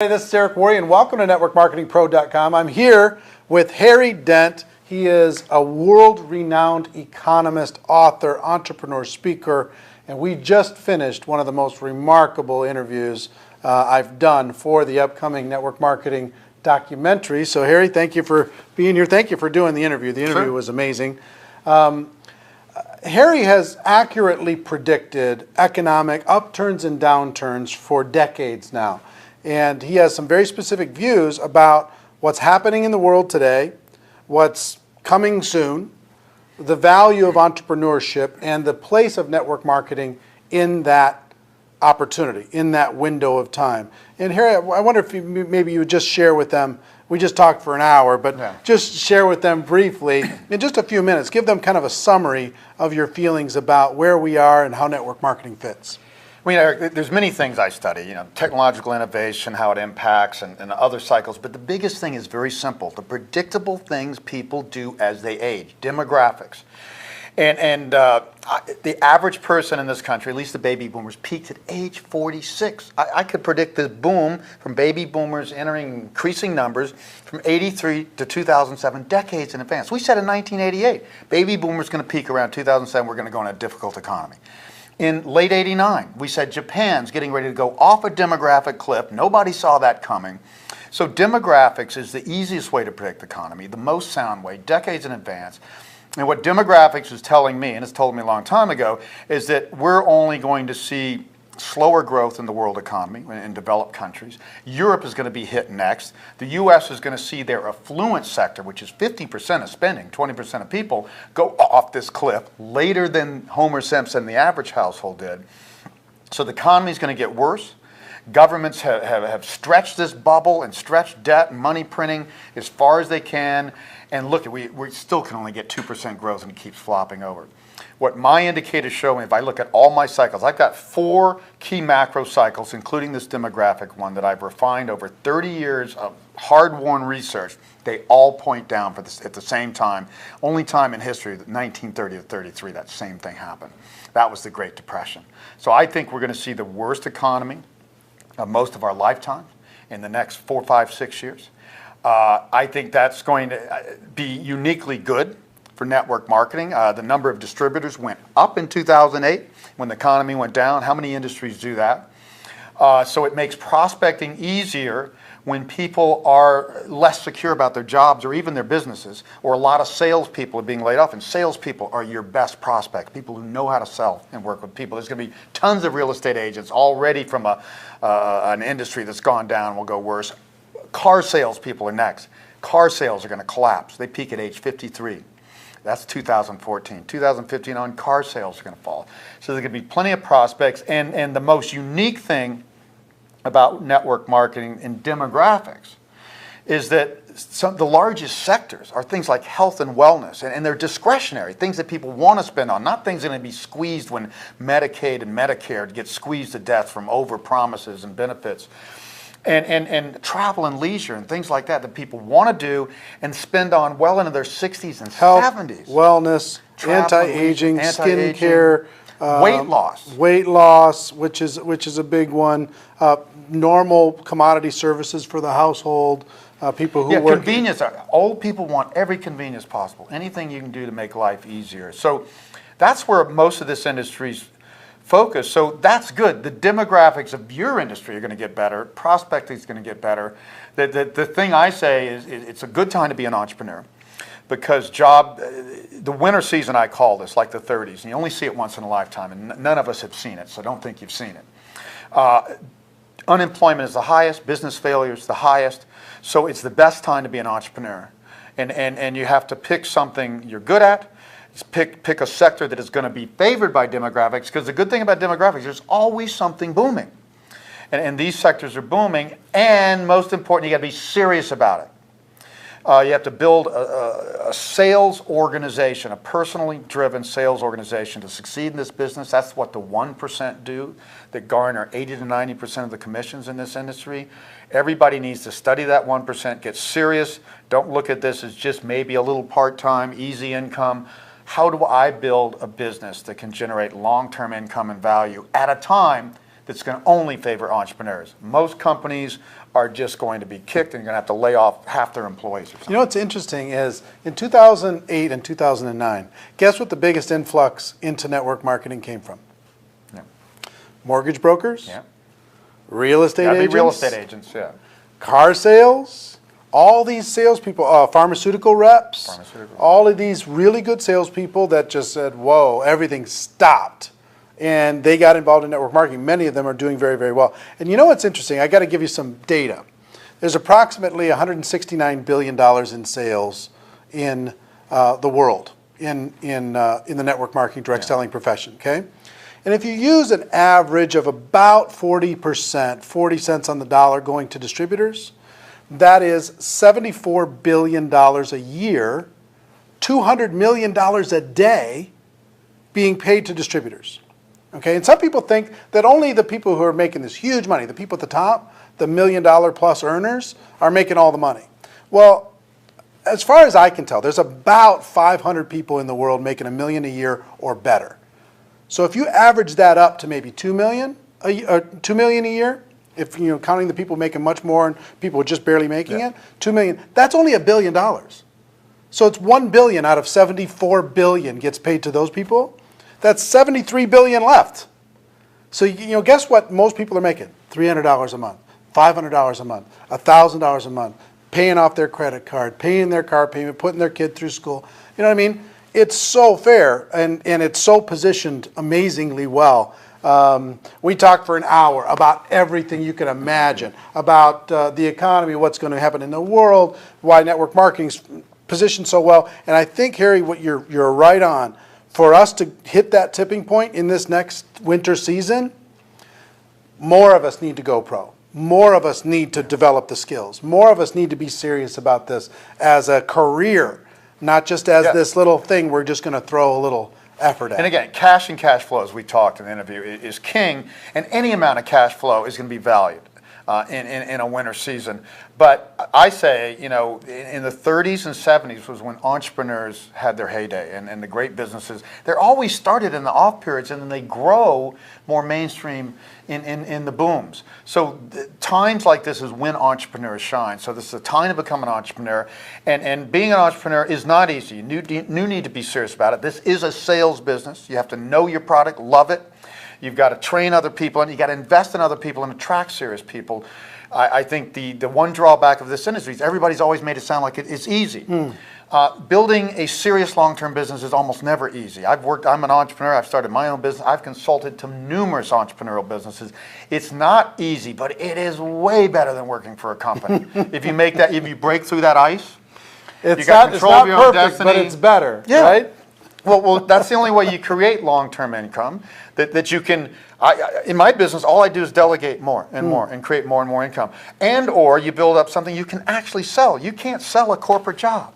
Hey, this is Eric Worre, and welcome to NetworkMarketingPro.com. I'm here with Harry Dent. He is a world-renowned economist, author, entrepreneur, speaker, and we just finished one of the most remarkable interviews I've done for the upcoming network marketing documentary. So, Harry, thank you for being here. Thank you for doing the interview. The interview was amazing. Harry has accurately predicted economic upturns and downturns for decades now. And he has some very specific views about what's happening in the world today, what's coming soon, the value of entrepreneurship, and the place of network marketing in that opportunity, in that window of time. And Harry, I wonder if maybe you would just share with them, we just talked for an hour, but just share with them briefly, in just a few minutes, give them kind of a summary of your feelings about where we are and how network marketing fits. I mean, Eric, there's many things I study, technological innovation, how it impacts, and other cycles. But the biggest thing is very simple: the predictable things people do as they age, demographics. And the average person in this country, at least the baby boomers, peaked at age 46. I could predict this boom from baby boomers entering increasing numbers from 83 to 2007, decades in advance. We said in 1988, baby boomers going to peak around 2007. We're going to go in a difficult economy. In late '89, we said Japan's getting ready to go off a demographic cliff. Nobody saw that coming. So demographics is the easiest way to predict the economy, the most sound way, decades in advance. And what demographics is telling me, and it's told me a long time ago, is that we're only going to see slower growth in the world economy in developed countries. Europe is going to be hit next. The U.S. is going to see their affluent sector, which is 50% of spending, 20% of people, go off this cliff later than Homer Simpson, the average household, did. So the economy is going to get worse. Governments have stretched this bubble and stretched debt and money printing as far as they can. And look, we still can only get 2% growth and it keeps flopping over. What my indicators show me, if I look at all my cycles, I've got 4 key macro cycles, including this demographic one that I've refined over 30 years of hard-won research. They all point down for this at the same time. Only time in history, 1930 to 33, that same thing happened. That was the Great Depression. So I think we're going to see the worst economy of most of our lifetime in the next 4, 5, 6 years. I think that's going to be uniquely good for network marketing. The number of distributors went up in 2008 when the economy went down. How many industries do that? So it makes prospecting easier when people are less secure about their jobs or even their businesses, or a lot of salespeople are being laid off. And salespeople are your best prospect, people who know how to sell and work with people. There's going to be tons of real estate agents already from an industry that's gone down, will go worse. Car salespeople are next. Car sales are going to collapse. They peak at age 53. That's 2014. 2015 on, car sales are going to fall. So there's going to be plenty of prospects. And the most unique thing about network marketing and demographics is that the largest sectors are things like health and wellness, and they're discretionary, things that people want to spend on, not things that are going to be squeezed when Medicaid and Medicare get squeezed to death from over-promises and benefits. And travel and leisure and things like that people want to do and spend on well into their 60s and Health, 70s. Wellness, anti-aging, skincare, weight loss, which is a big one. Normal commodity services for the household. People who work. Convenience. Old people want every convenience possible. Anything you can do to make life easier. So that's where most of this industry's focus. So that's good. The demographics of your industry are going to get better. Prospecting is going to get better. The thing I say is it's a good time to be an entrepreneur, because the winter season, I call this, like the 30s, and you only see it once in a lifetime, and none of us have seen it, so don't think you've seen it. Unemployment is the highest. Business failure is the highest. So it's the best time to be an entrepreneur. And you have to pick something you're good at. Pick a sector that is going to be favored by demographics, because the good thing about demographics, there's always something booming. And these sectors are booming, and most important, you got to be serious about it. You have to build a sales organization, a personally driven sales organization to succeed in this business. That's what the 1% do that garner 80 to 90% of the commissions in this industry. Everybody needs to study that 1%, get serious. Don't look at this as just maybe a little part-time, easy income. How do I build a business that can generate long-term income and value at a time that's going to only favor entrepreneurs? Most companies are just going to be kicked and you're going to have to lay off half their employees or something. You know what's interesting is in 2008 and 2009, guess what the biggest influx into network marketing came from? Yeah. Mortgage brokers, Yeah. real estate Gotta be agents, real estate agents, yeah. car sales, all these salespeople, pharmaceutical reps, all of these really good salespeople that just said, whoa, everything stopped. And they got involved in network marketing. Many of them are doing very, very well. And you know what's interesting? I got to give you some data. There's approximately $169 billion in sales in the world in the network marketing direct selling profession, okay? And if you use an average of about 40%, 40 cents on the dollar going to distributors, that is $74 billion a year, $200 million a day being paid to distributors. Okay, and some people think that only the people who are making this huge money, the people at the top, the $1 million plus earners, are making all the money. Well, as far as I can tell, there's about 500 people in the world making $1 million a year or better. So if you average that up to maybe $2 million a year, if you know counting the people making much more and people just barely making it, $2 million, that's only $1 billion. So it's $1 billion out of 74 billion gets paid to those people. That's 73 billion left. So you know, guess what most people are making? $300 a month, $500 a month, $1,000 a month, paying off their credit card, paying their car payment, putting their kid through school. You know what I mean? It's so fair and it's so positioned amazingly well. We talked for an hour about everything you can imagine, about the economy, what's going to happen in the world, why network marketing's positioned so well. And I think, Harry, what you're right on. For us to hit that tipping point in this next winter season, more of us need to go pro. More of us need to develop the skills. More of us need to be serious about this as a career, not just as this little thing we're just going to throw a little effort at. And again, cash and cash flow, as we talked in the interview, is king, and any amount of cash flow is going to be valued in a winter season. But I say, you know, in the 30s and 70s was when entrepreneurs had their heyday, and the great businesses. They're always started in the off periods, and then they grow more mainstream in the booms. So times like this is when entrepreneurs shine. So this is a time to become an entrepreneur, and being an entrepreneur is not easy. You need to be serious about it. This is a sales business. You have to know your product, love it. You've got to train other people, and you've got to invest in other people and attract serious people. I think the one drawback of this industry is everybody's always made it sound like it's easy. Building a serious long-term business is almost never easy. I'm an entrepreneur. I've started my own business. I've consulted to numerous entrepreneurial businesses. It's not easy, but it is way better than working for a company. If you break through that ice, it's you got control of your own perfect, destiny. but it's better, yeah. right? Well, that's the only way you create long-term income, that you can. In my business, all I do is delegate more and more and create more and more income. And or you build up something you can actually sell. You can't sell a corporate job.